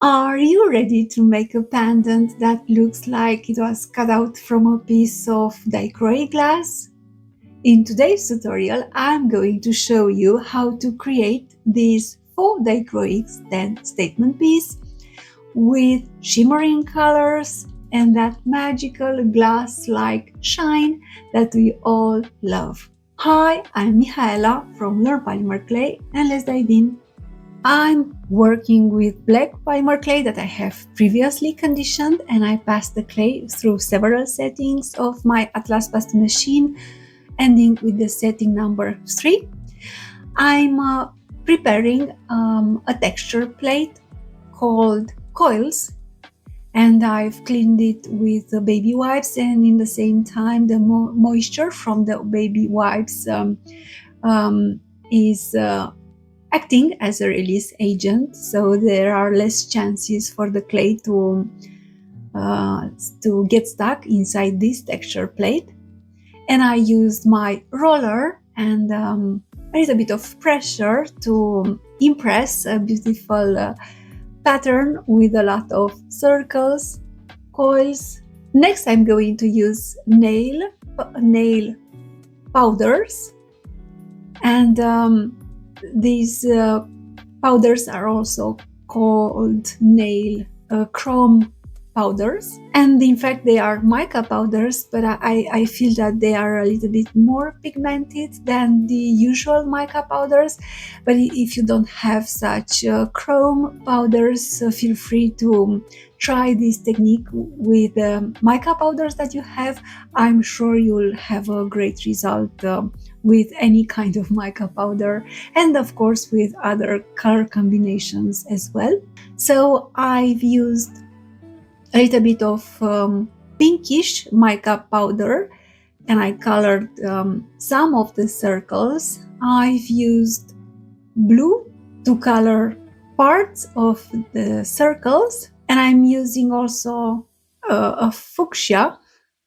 Are you ready to make a pendant that looks like it was cut out from a piece of dichroic glass? In today's tutorial, I'm going to show you how to create this faux dichroic statement piece with shimmering colors and that magical glass-like shine that we all love. Hi, I'm Michaela from Learn Polymer Clay, and let's dive in. I'm working with black polymer clay that I have previously conditioned, and I passed the clay through several settings of my Atlas pasta machine, ending with the setting number 3. I'm preparing a texture plate called coils, and I've cleaned it with the baby wipes, and in the same time the moisture from the baby wipes is acting as a release agent, so there are less chances for the clay to get stuck inside this texture plate. And I used my roller and a little bit of pressure to impress a beautiful pattern with a lot of circles, coils. Next, I'm going to use nail powders, and these powders are also called nail chrome powders, and in fact they are mica powders, but I feel that they are a little bit more pigmented than the usual mica powders. But if you don't have such chrome powders, feel free to try this technique with mica powders that you have. I'm sure you'll have a great result with any kind of mica powder, and of course with other color combinations as well. So I've used a little bit of pinkish mica powder, and I colored some of the circles. I've used blue to color parts of the circles, and I'm using also a fuchsia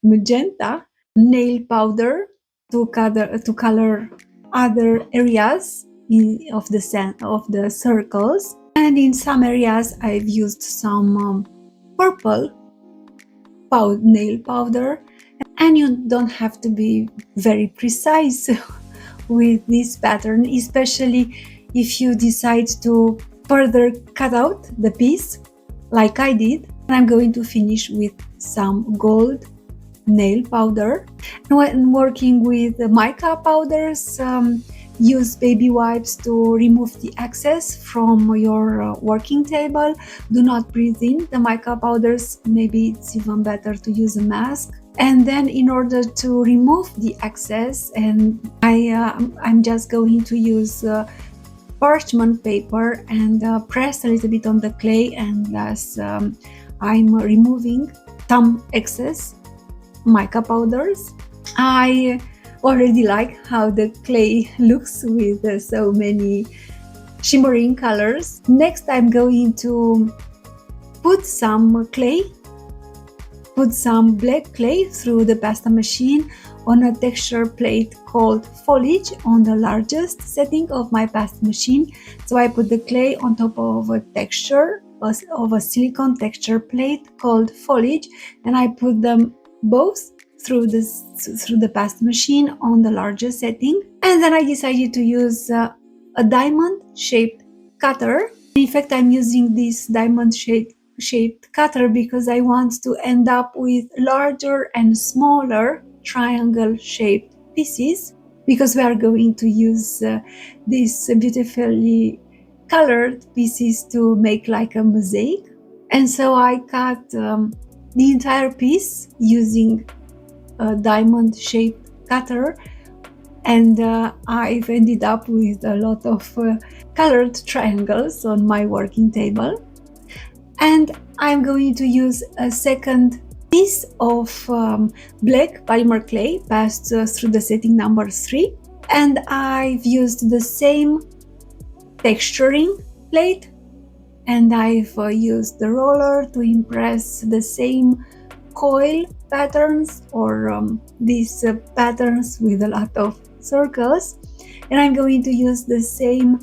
magenta nail powder to color other areas of the circles. And in some areas I've used some purple nail powder, and you don't have to be very precise with this pattern, especially if you decide to further cut out the piece like I did. I'm going to finish with some gold nail powder. And when working with the mica powders, use baby wipes to remove the excess from your working table. Do not breathe in the mica powders. Maybe it's even better to use a mask. And then in order to remove the excess, and I'm just going to use parchment paper and press a little bit on the clay, and thus I'm removing some excess mica powders. I already like how the clay looks with so many shimmering colors. Next, I'm going to put some black clay through the pasta machine on a texture plate called foliage on the largest setting of my pasta machine. So I put the clay on top of a silicone texture plate called foliage, and I put them both through the pasta machine on the largest setting. And then I decided to use a diamond shaped cutter. In fact, I'm using this diamond shaped cutter because I want to end up with larger and smaller triangle shaped pieces, because we are going to use these beautifully colored pieces to make like a mosaic. And so I cut the entire piece using a diamond shaped cutter, and I've ended up with a lot of colored triangles on my working table. And I'm going to use a second piece of black polymer clay passed through the setting number 3, and I've used the same texturing plate, and I've used the roller to impress the same coil patterns, or these patterns with a lot of circles. And I'm going to use the same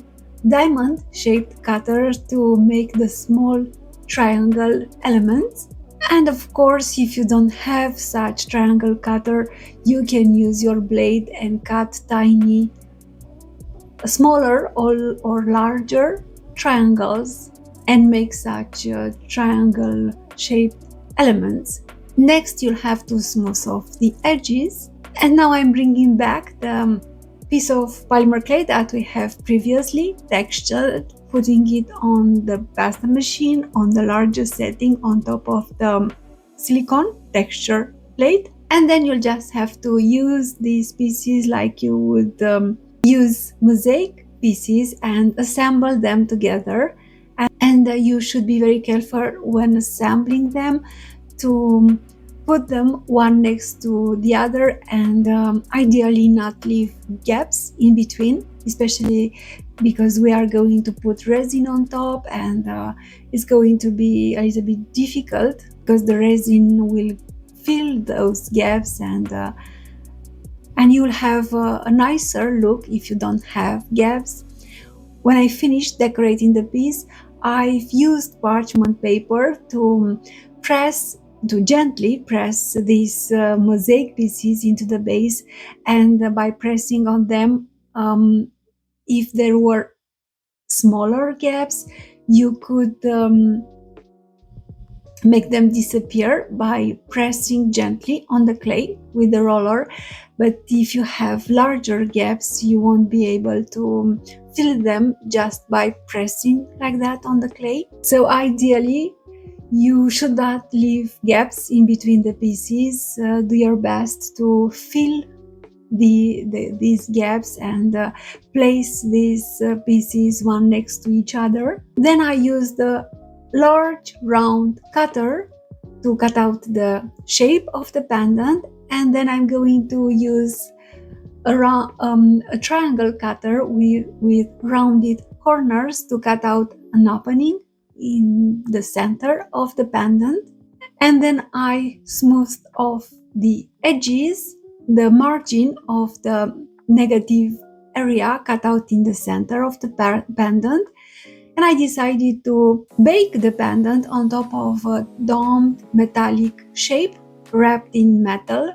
diamond shaped cutter to make the small triangle elements. And of course, if you don't have such triangle cutter, you can use your blade and cut tiny, smaller or larger triangles and make such triangle shaped elements. Next, you'll have to smooth off the edges. And now I'm bringing back the piece of polymer clay that we have previously textured, putting it on the pasta machine on the largest setting on top of the silicone texture plate. And then you'll just have to use these pieces like you would use mosaic pieces and assemble them together. And you should be very careful when assembling them to put them one next to the other, and ideally not leave gaps in between, especially because we are going to put resin on top, and it's going to be a little bit difficult because the resin will fill those gaps, and you'll have a nicer look if you don't have gaps. When I finished decorating the piece, I've used parchment paper to gently press these mosaic pieces into the base, and by pressing on them, if there were smaller gaps, you could make them disappear by pressing gently on the clay with the roller. But if you have larger gaps, you won't be able to fill them just by pressing like that on the clay. So ideally, you should not leave gaps in between the pieces. Do your best to fill these gaps and place these pieces one next to each other. Then I use the large round cutter to cut out the shape of the pendant, and then I'm going to use a triangle cutter with rounded corners to cut out an opening in the center of the pendant. And then I smoothed off the edges, the margin of the negative area cut out in the center of the pendant, and I decided to bake the pendant on top of a domed metallic shape wrapped in metal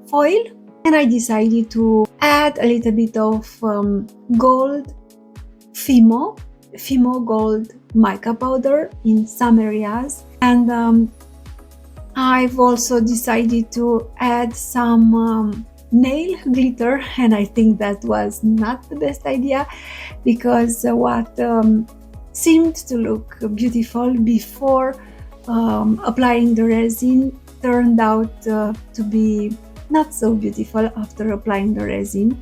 foil. And I decided to add a little bit of gold Fimo gold mica powder in some areas, and I've also decided to add some nail glitter, and I think that was not the best idea, because what seemed to look beautiful before applying the resin turned out to be not so beautiful after applying the resin.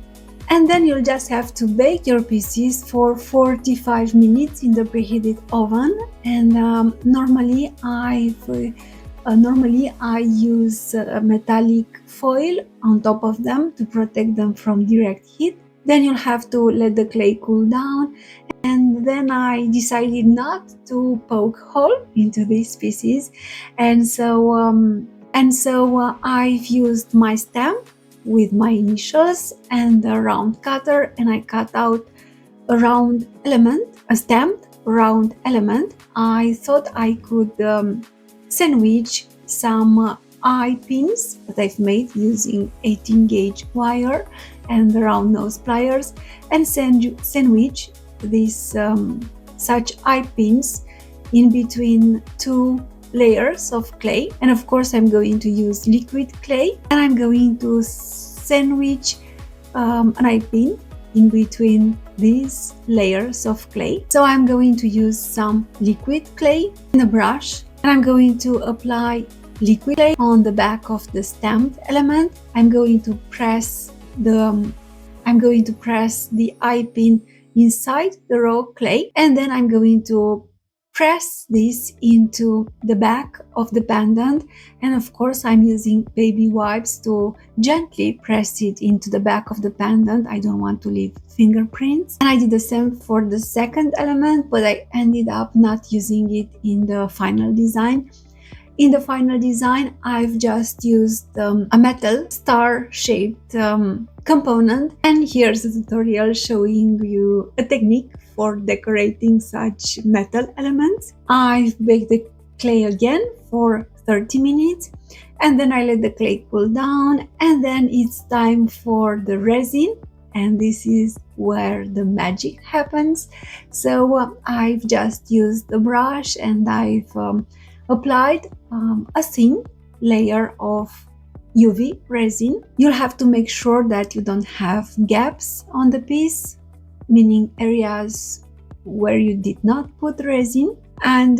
And then you'll just have to bake your pieces for 45 minutes in the preheated oven. And normally I use metallic foil on top of them to protect them from direct heat. Then you'll have to let the clay cool down. And then I decided not to poke hole into these pieces, and so I've used my stamp with my initials and a round cutter, and I cut out a round element, a stamped round element. I thought I could sandwich some eye pins that I've made using 18 gauge wire and round nose pliers, and sandwich these such eye pins in between two layers of clay. And of course I'm going to use liquid clay, and I'm going to sandwich an eye pin in between these layers of clay. So I'm going to use some liquid clay in a brush, and I'm going to apply liquid clay on the back of the stamped element. I'm going to press the eye pin inside the raw clay, and then I'm going to press this into the back of the pendant. And of course I'm using baby wipes to gently press it into the back of the pendant. I don't want to leave fingerprints. And I did the same for the second element, but I ended up not using it in the final design. In the final design, I've just used a metal star-shaped component, and here's a tutorial showing you a technique for decorating such metal elements. I've baked the clay again for 30 minutes, and then I let the clay cool down, and then it's time for the resin, and this is where the magic happens. So I've just used the brush and I've applied a thin layer of UV resin. You'll have to make sure that you don't have gaps on the piece, meaning areas where you did not put resin. And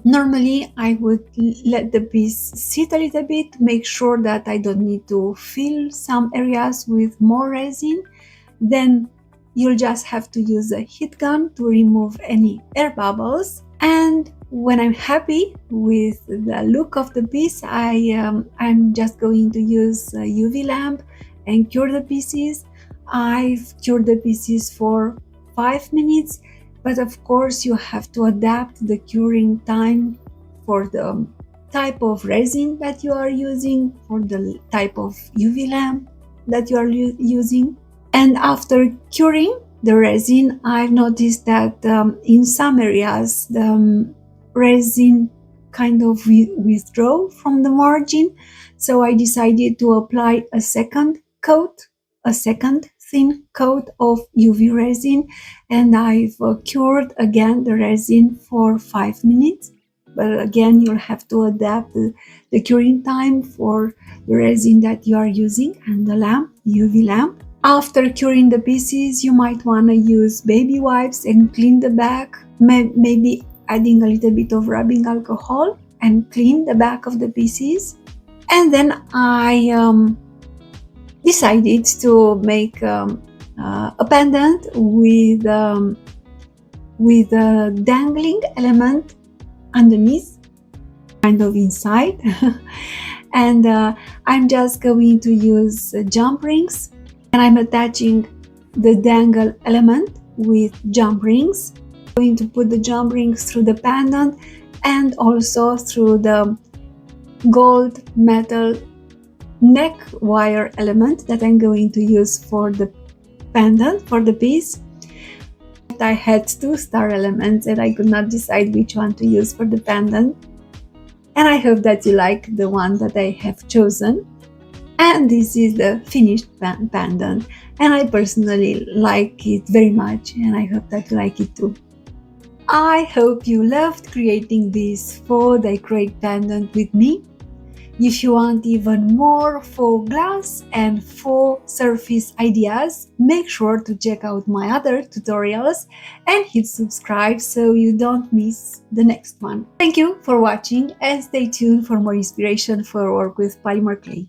normally I would let the piece sit a little bit, make sure that I don't need to fill some areas with more resin. Then you'll just have to use a heat gun to remove any air bubbles. And when I'm happy with the look of the piece, I'm just going to use a UV lamp and cure the pieces. I've cured the pieces for 5 minutes, but of course you have to adapt the curing time for the type of resin that you are using, for the type of UV lamp that you are using. And after curing the resin, I've noticed that in some areas the resin kind of withdraw from the margin. So I decided to apply a second thin coat of UV resin, and I've cured again the resin for 5 minutes. But again, you'll have to adapt the curing time for the resin that you are using and the lamp, UV lamp. After curing the pieces, you might want to use baby wipes and clean the back, maybe adding a little bit of rubbing alcohol and clean the back of the pieces. And then I decided to make a pendant with a dangling element underneath, kind of inside. And I'm just going to use jump rings, and I'm attaching the dangle element with jump rings. I'm going to put the jump rings through the pendant and also through the gold metal neck wire element that I'm going to use for the pendant, for the piece. I had 2 star elements and I could not decide which one to use for the pendant. And I hope that you like the one that I have chosen. And this is the finished pendant, and I personally like it very much, and I hope that you like it too. I hope you loved creating this faux dichroic pendant with me. If you want even more faux glass and faux surface ideas, make sure to check out my other tutorials and hit subscribe so you don't miss the next one. Thank you for watching and stay tuned for more inspiration for work with polymer clay.